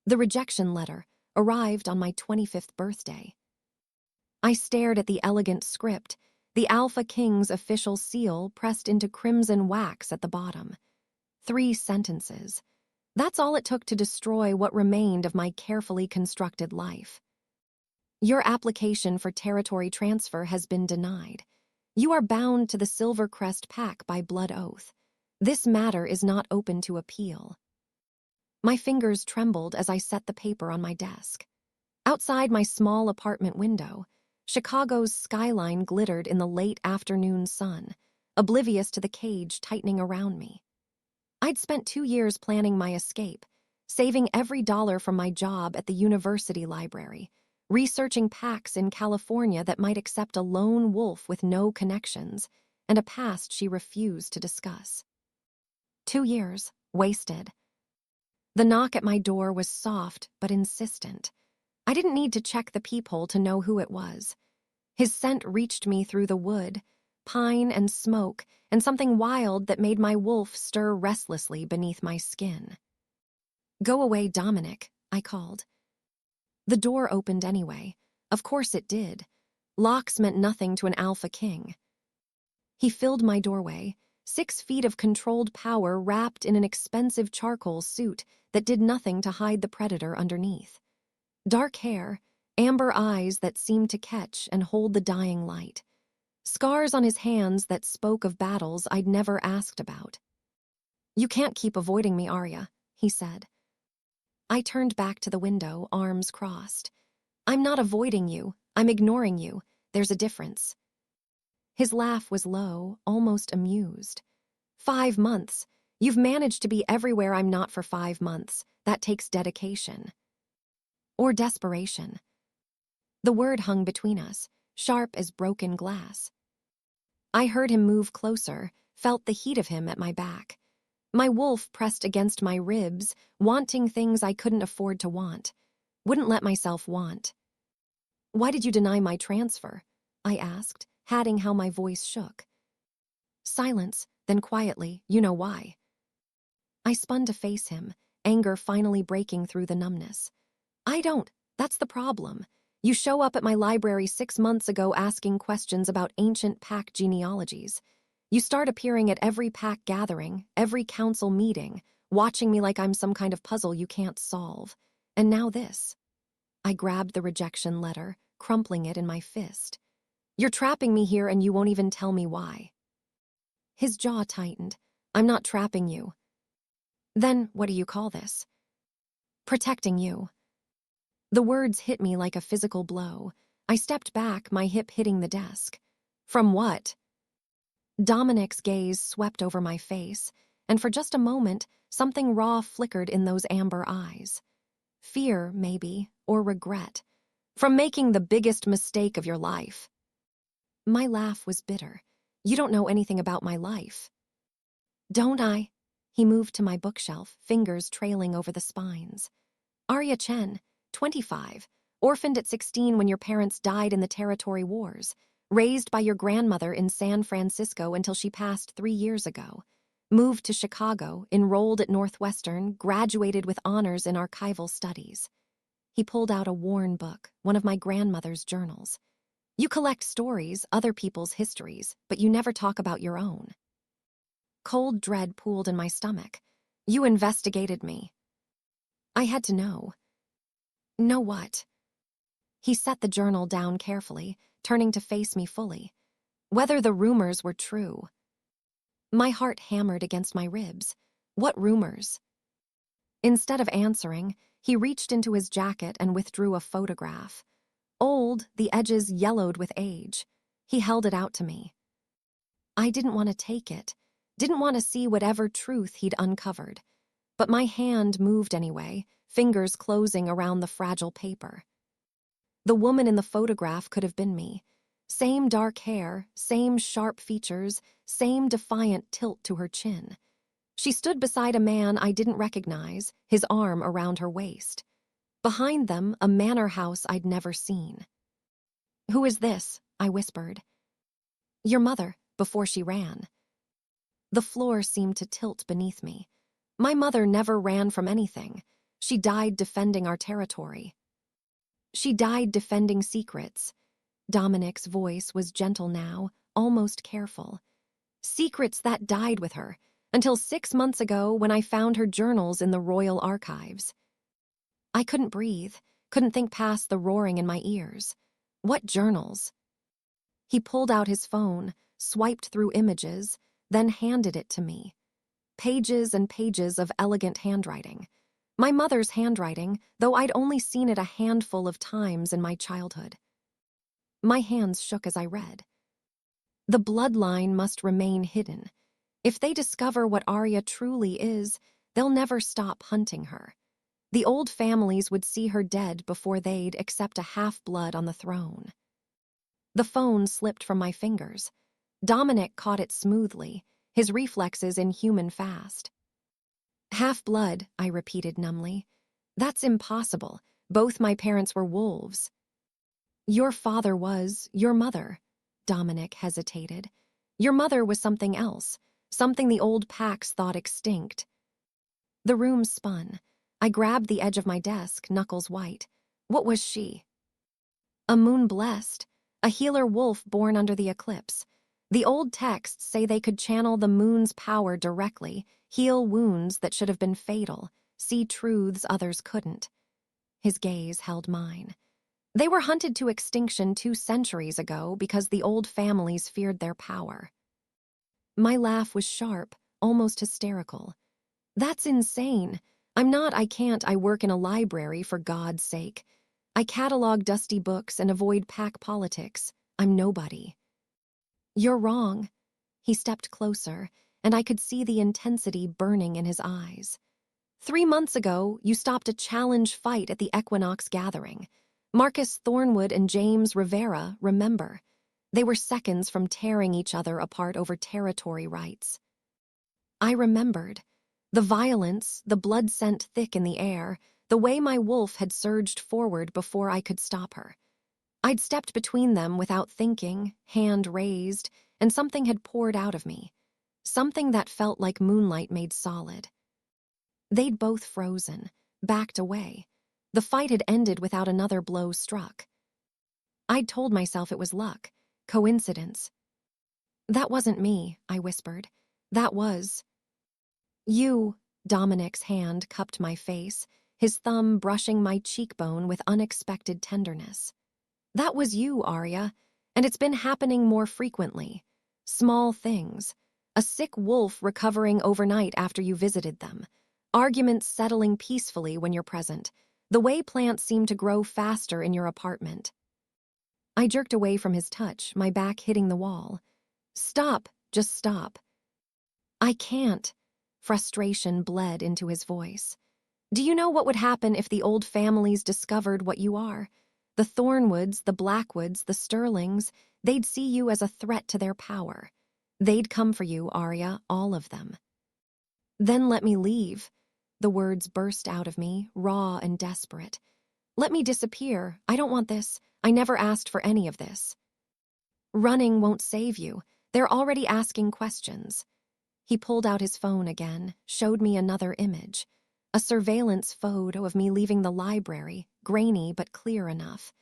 The rejection letter arrived on my 25th birthday. I stared at the elegant script, the Alpha King's official seal pressed into crimson wax at the bottom. 3 sentences. That's all it took to destroy what remained of my carefully constructed life. Your application for territory transfer has been denied. You are bound to the Silvercrest Pack by blood oath. This matter is not open to appeal. My fingers trembled as I set the paper on my desk. Outside my small apartment window, Chicago's skyline glittered in the late afternoon sun, oblivious to the cage tightening around me. I'd spent 2 years planning my escape, saving every dollar from my job at the university library, researching packs in California that might accept a lone wolf with no connections and a past she refused to discuss. 2 years, wasted. The knock at my door was soft but insistent. I didn't need to check the peephole to know who it was. His scent reached me through the wood, pine and smoke, and something wild that made my wolf stir restlessly beneath my skin. "Go away, Dominic," I called. The door opened anyway. Of course it did. Locks meant nothing to an Alpha King. He filled my doorway, 6 feet of controlled power wrapped in an expensive charcoal suit that did nothing to hide the predator underneath. Dark hair, amber eyes that seemed to catch and hold the dying light. Scars on his hands that spoke of battles I'd never asked about. "You can't keep avoiding me, Aria," he said. I turned back to the window, arms crossed. "I'm not avoiding you. I'm ignoring you. There's a difference." His laugh was low, almost amused. 5 months. You've managed to be everywhere I'm not for 5 months. That takes dedication. Or desperation. The word hung between us, sharp as broken glass. I heard him move closer, felt the heat of him at my back. My wolf pressed against my ribs, wanting things I couldn't afford to want. Wouldn't let myself want. "Why did you deny my transfer?" I asked, hatting how my voice shook. Silence, then quietly, "You know why." I spun to face him, anger finally breaking through the numbness. "I don't. That's the problem. You show up at my library 6 months ago asking questions about ancient pack genealogies. You start appearing at every pack gathering, every council meeting, watching me like I'm some kind of puzzle you can't solve. And now this." I grabbed the rejection letter, crumpling it in my fist. "You're trapping me here and you won't even tell me why." His jaw tightened. "I'm not trapping you." "Then what do you call this?" "Protecting you." The words hit me like a physical blow. I stepped back, my hip hitting the desk. "From what?" Dominic's gaze swept over my face, and for just a moment, something raw flickered in those amber eyes. Fear, maybe, or regret. "From making the biggest mistake of your life." My laugh was bitter. "You don't know anything about my life." "Don't I?" He moved to my bookshelf, fingers trailing over the spines. "Aria Chen, 25, orphaned at 16 when your parents died in the territory wars, raised by your grandmother in San Francisco until she passed 3 years ago, moved to Chicago, enrolled at Northwestern, graduated with honors in archival studies." He pulled out a worn book, one of my grandmother's journals. "You collect stories, other people's histories, but you never talk about your own." Cold dread pooled in my stomach. "You investigated me." I had to know. "Know what?" He set the journal down carefully, turning to face me fully. "Whether the rumors were true." My heart hammered against my ribs. "What rumors?" Instead of answering, he reached into his jacket and withdrew a photograph. Old, the edges yellowed with age. He held it out to me. I didn't want to take it, didn't want to see whatever truth he'd uncovered. But my hand moved anyway, fingers closing around the fragile paper. The woman in the photograph could have been me. Same dark hair, same sharp features, same defiant tilt to her chin. She stood beside a man I didn't recognize, his arm around her waist. Behind them, a manor house I'd never seen. "Who is this?" I whispered. "Your mother, before she ran." The floor seemed to tilt beneath me. My mother never ran from anything. She died defending our territory. She died defending secrets. Dominic's voice was gentle now, almost careful. Secrets that died with her, until 6 months ago when I found her journals in the royal archives. I couldn't breathe, couldn't think past the roaring in my ears. What journals? He pulled out his phone, swiped through images, then handed it to me. Pages and pages of elegant handwriting. My mother's handwriting, though I'd only seen it a handful of times in my childhood. My hands shook as I read. The bloodline must remain hidden. If they discover what Aria truly is, they'll never stop hunting her. The old families would see her dead before they'd accept a half-blood on the throne. The phone slipped from my fingers. Dominic caught it smoothly, his reflexes inhuman fast. Half-blood, I repeated numbly. That's impossible. Both my parents were wolves. Your father was your mother. Dominic hesitated. Your mother was something else, something the old packs thought extinct. The room spun. I grabbed the edge of my desk, knuckles white. What was she? A moon blessed, a healer wolf born under the eclipse. The old texts say they could channel the moon's power directly, heal wounds that should have been fatal, see truths others couldn't. His gaze held mine. They were hunted to extinction 2 centuries ago because the old families feared their power. My laugh was sharp, almost hysterical. That's insane. I work in a library, for God's sake. I catalog dusty books and avoid pack politics. I'm nobody. You're wrong. He stepped closer, and I could see the intensity burning in his eyes. 3 months ago, you stopped a challenge fight at the Equinox gathering. Marcus Thornwood and James Rivera, remember. They were seconds from tearing each other apart over territory rights. I remembered. The violence, the blood scent thick in the air, the way my wolf had surged forward before I could stop her. I'd stepped between them without thinking, hand raised, and something had poured out of me. Something that felt like moonlight made solid. They'd both frozen, backed away. The fight had ended without another blow struck. I'd told myself it was luck, coincidence. That wasn't me, I whispered. That was... You. Dominic's hand cupped my face, his thumb brushing my cheekbone with unexpected tenderness. That was you, Aria, and it's been happening more frequently. Small things. A sick wolf recovering overnight after you visited them. Arguments settling peacefully when you're present. The way plants seem to grow faster in your apartment. I jerked away from his touch, my back hitting the wall. Stop, just stop. I can't. Frustration bled into his voice. Do you know what would happen if the old families discovered what you are? The Thornwoods, the Blackwoods, the Sterlings, they'd see you as a threat to their power. They'd come for you, Aria, all of them. Then let me leave. The words burst out of me, raw and desperate. Let me disappear. I don't want this. I never asked for any of this. Running won't save you. They're already asking questions. He pulled out his phone again, showed me another image. A surveillance photo of me leaving the library, grainy but clear enough.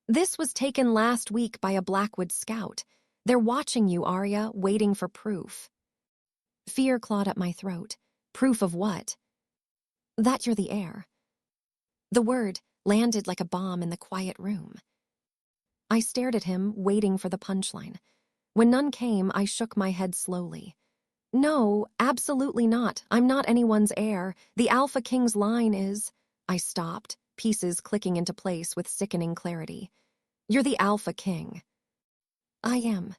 This was taken last week by a Blackwood scout. They're watching you, Aria, waiting for proof. Fear clawed up my throat. Proof of what? That you're the heir. The word landed like a bomb in the quiet room. I stared at him, waiting for the punchline. When none came, I shook my head slowly. No, absolutely not. I'm not anyone's heir. The Alpha King's line is... I stopped, pieces clicking into place with sickening clarity. You're the Alpha King. I am.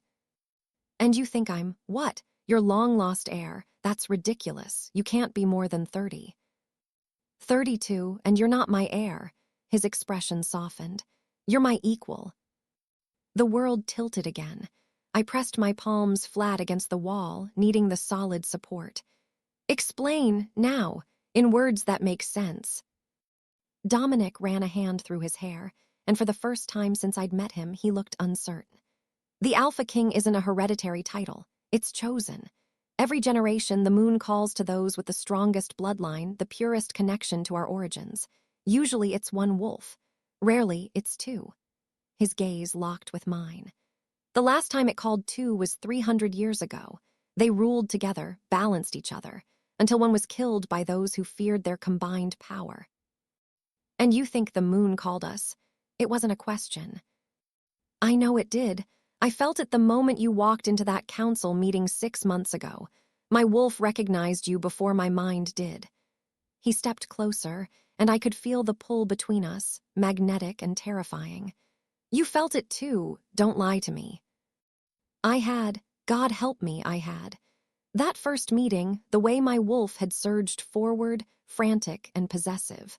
And you think I'm, what? Your long-lost heir. That's ridiculous. You can't be more than 30. 32, and you're not my heir. His expression softened. You're my equal. The world tilted again. I pressed my palms flat against the wall, needing the solid support. Explain, now, in words that make sense. Dominic ran a hand through his hair, and for the first time since I'd met him, he looked uncertain. The Alpha King isn't a hereditary title. It's chosen. Every generation, the moon calls to those with the strongest bloodline, the purest connection to our origins. Usually it's one wolf. Rarely, it's two. His gaze locked with mine. The last time it called two was 300 years ago. They ruled together, balanced each other, until one was killed by those who feared their combined power. And you think the moon called us? It wasn't a question. I know it did. I felt it the moment you walked into that council meeting 6 months ago. My wolf recognized you before my mind did. He stepped closer, and I could feel the pull between us, magnetic and terrifying. You felt it too, don't lie to me. I had. God help me, I had. That first meeting, the way my wolf had surged forward, frantic and possessive.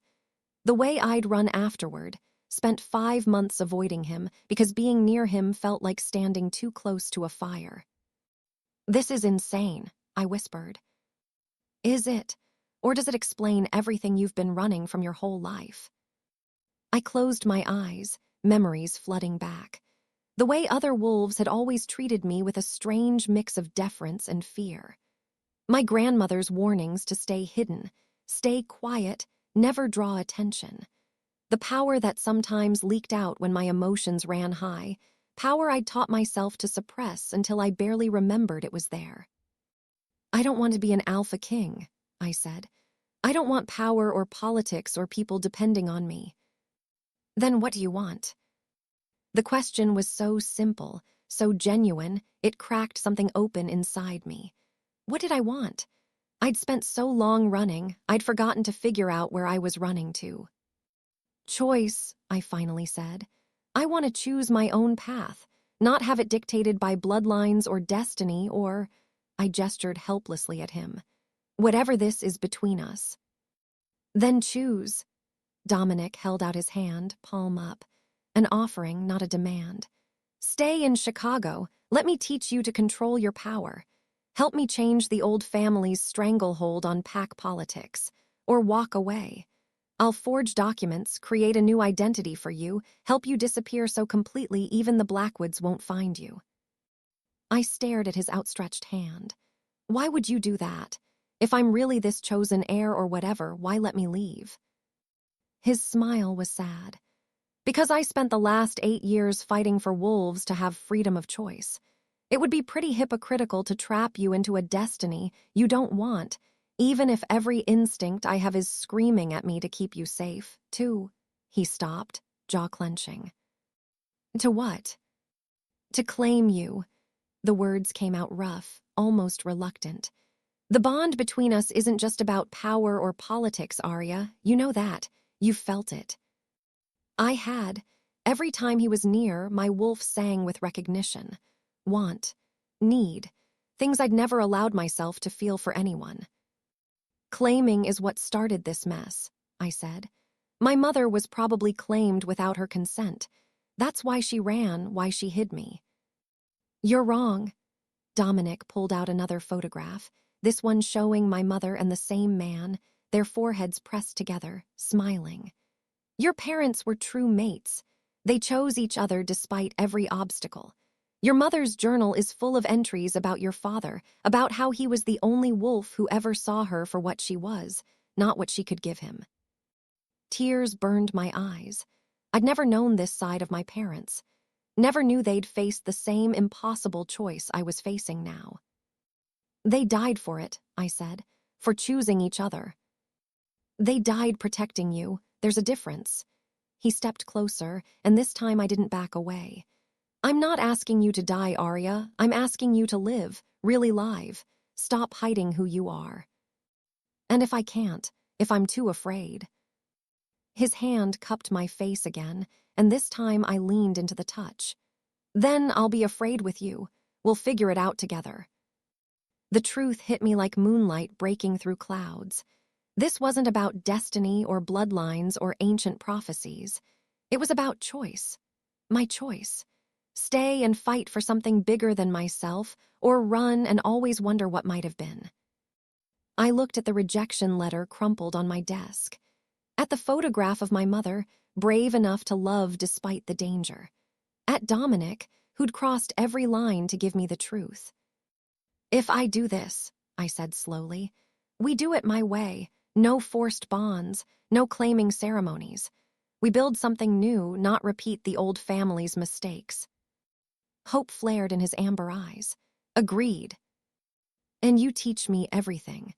The way I'd run afterward, spent 5 months avoiding him because being near him felt like standing too close to a fire. This is insane, I whispered. Is it? Or does it explain everything you've been running from your whole life? I closed my eyes, memories flooding back. The way other wolves had always treated me with a strange mix of deference and fear. My grandmother's warnings to stay hidden, stay quiet, never draw attention. The power that sometimes leaked out when my emotions ran high, power I'd taught myself to suppress until I barely remembered it was there. I don't want to be an alpha king, I said. I don't want power or politics or people depending on me. Then what do you want? The question was so simple, so genuine, it cracked something open inside me. What did I want? I'd spent so long running, I'd forgotten to figure out where I was running to. Choice, I finally said. I want to choose my own path, not have it dictated by bloodlines or destiny or... I gestured helplessly at him. Whatever this is between us. Then choose. Dominic held out his hand, palm up. An offering, not a demand. Stay in Chicago. Let me teach you to control your power. Help me change the old family's stranglehold on pack politics. Or walk away. I'll forge documents, create a new identity for you, help you disappear so completely even the Blackwoods won't find you. I stared at his outstretched hand. Why would you do that? If I'm really this chosen heir or whatever, why let me leave? His smile was sad. Because I spent the last 8 years fighting for wolves to have freedom of choice. It would be pretty hypocritical to trap you into a destiny you don't want, even if every instinct I have is screaming at me to keep you safe, too. He stopped, jaw clenching. To what? To claim you. The words came out rough, almost reluctant. The bond between us isn't just about power or politics, Aria. You know that. You've felt it. I had. Every time he was near, my wolf sang with recognition. Want. Need. Things I'd never allowed myself to feel for anyone. Claiming is what started this mess, I said. My mother was probably claimed without her consent. That's why she ran, why she hid me. You're wrong. Dominic pulled out another photograph, this one showing my mother and the same man, their foreheads pressed together, smiling. Your parents were true mates. They chose each other despite every obstacle. Your mother's journal is full of entries about your father, about how he was the only wolf who ever saw her for what she was, not what she could give him. Tears burned my eyes. I'd never known this side of my parents. Never knew they'd faced the same impossible choice I was facing now. They died for it, I said, for choosing each other. They died protecting you. There's a difference. He stepped closer, and this time I didn't back away. I'm not asking you to die, Aria. I'm asking you to live, really live. Stop hiding who you are. And if I can't, if I'm too afraid. His hand cupped my face again, and this time I leaned into the touch. Then I'll be afraid with you. We'll figure it out together. The truth hit me like moonlight breaking through clouds. This wasn't about destiny or bloodlines or ancient prophecies. It was about choice. My choice. Stay and fight for something bigger than myself, or run and always wonder what might have been. I looked at the rejection letter crumpled on my desk. At the photograph of my mother, brave enough to love despite the danger. At Dominic, who'd crossed every line to give me the truth. If I do this, I said slowly, we do it my way. No forced bonds, no claiming ceremonies. We build something new, not repeat the old family's mistakes. Hope flared in his amber eyes. Agreed. And you teach me everything.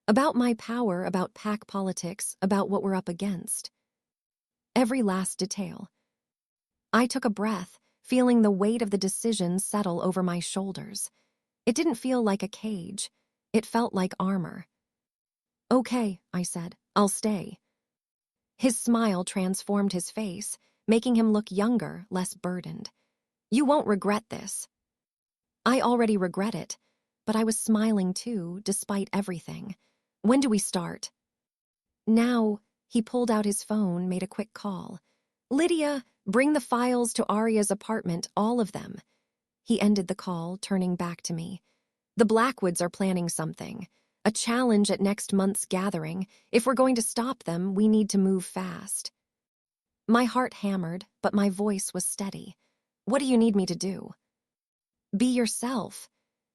About my power, about pack politics, about what we're up against. Every last detail. I took a breath, feeling the weight of the decision settle over my shoulders. It didn't feel like a cage. It felt like armor. Okay, I said, I'll stay. His smile transformed his face, making him look younger, less burdened. You won't regret this. I already regret it, but I was smiling too, despite everything. When do we start? Now, he pulled out his phone, made a quick call. Lydia, bring the files to Aria's apartment, all of them. He ended the call, turning back to me. The Blackwoods are planning something. A challenge at next month's gathering. If we're going to stop them, we need to move fast. My heart hammered, but my voice was steady. What do you need me to do? Be yourself.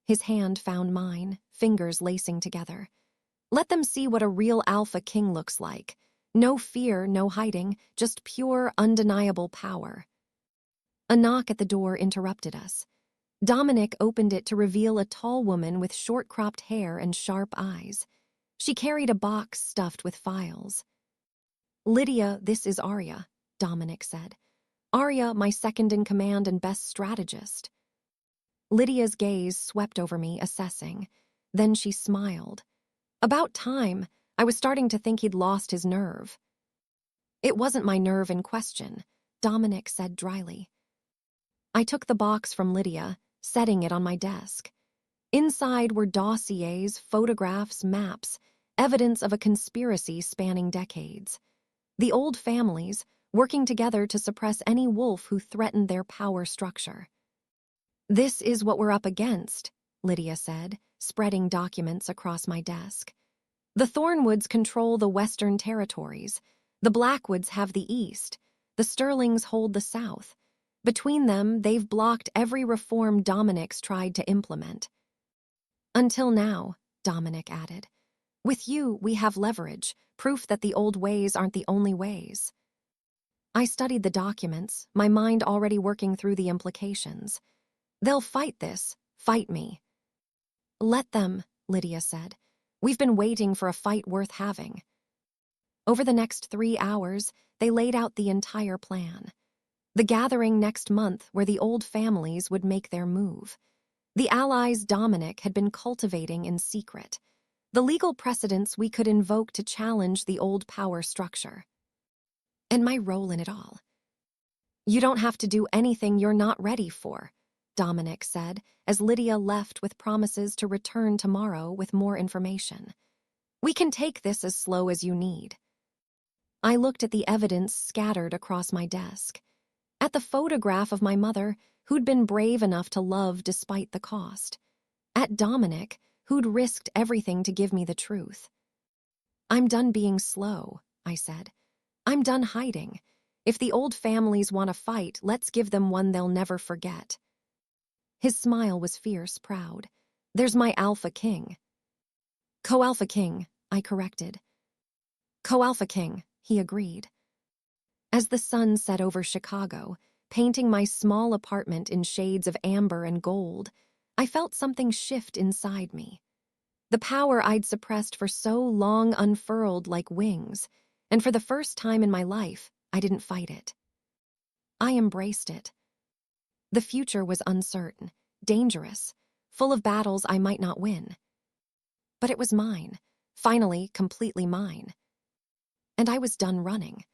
His hand found mine, fingers lacing together. Let them see what a real alpha king looks like. No fear, no hiding, just pure, undeniable power. A knock at the door interrupted us. Dominic opened it to reveal a tall woman with short-cropped hair and sharp eyes. She carried a box stuffed with files. Lydia, this is Aria, Dominic said. Aria, my second-in-command and best strategist. Lydia's gaze swept over me, assessing. Then she smiled. About time. I was starting to think he'd lost his nerve. It wasn't my nerve in question, Dominic said dryly. I took the box from Lydia, setting it on my desk. Inside were dossiers, photographs, maps, evidence of a conspiracy spanning decades. The old families, working together to suppress any wolf who threatened their power structure. This is what we're up against, Lydia said, spreading documents across my desk. The Thornwoods control the western territories. The Blackwoods have the east. The Sterlings hold the south. Between them, they've blocked every reform Dominic's tried to implement. Until now, Dominic added. With you, we have leverage, proof that the old ways aren't the only ways. I studied the documents, my mind already working through the implications. They'll fight this, fight me. Let them, Lydia said. We've been waiting for a fight worth having. Over the next 3 hours, they laid out the entire plan. The gathering next month where the old families would make their move. The allies Dominic had been cultivating in secret. The legal precedents we could invoke to challenge the old power structure. And my role in it all. You don't have to do anything you're not ready for, Dominic said, as Lydia left with promises to return tomorrow with more information. We can take this as slow as you need. I looked at the evidence scattered across my desk. At the photograph of my mother, who'd been brave enough to love despite the cost. At Dominic, who'd risked everything to give me the truth. I'm done being slow, I said. I'm done hiding. If the old families want to fight, let's give them one they'll never forget. His smile was fierce, proud. There's my Alpha King. Co-Alpha King, I corrected. Co-Alpha King, he agreed. As the sun set over Chicago, painting my small apartment in shades of amber and gold, I felt something shift inside me. The power I'd suppressed for so long unfurled like wings, and for the first time in my life, I didn't fight it. I embraced it. The future was uncertain, dangerous, full of battles I might not win. But it was mine, finally completely mine. And I was done running.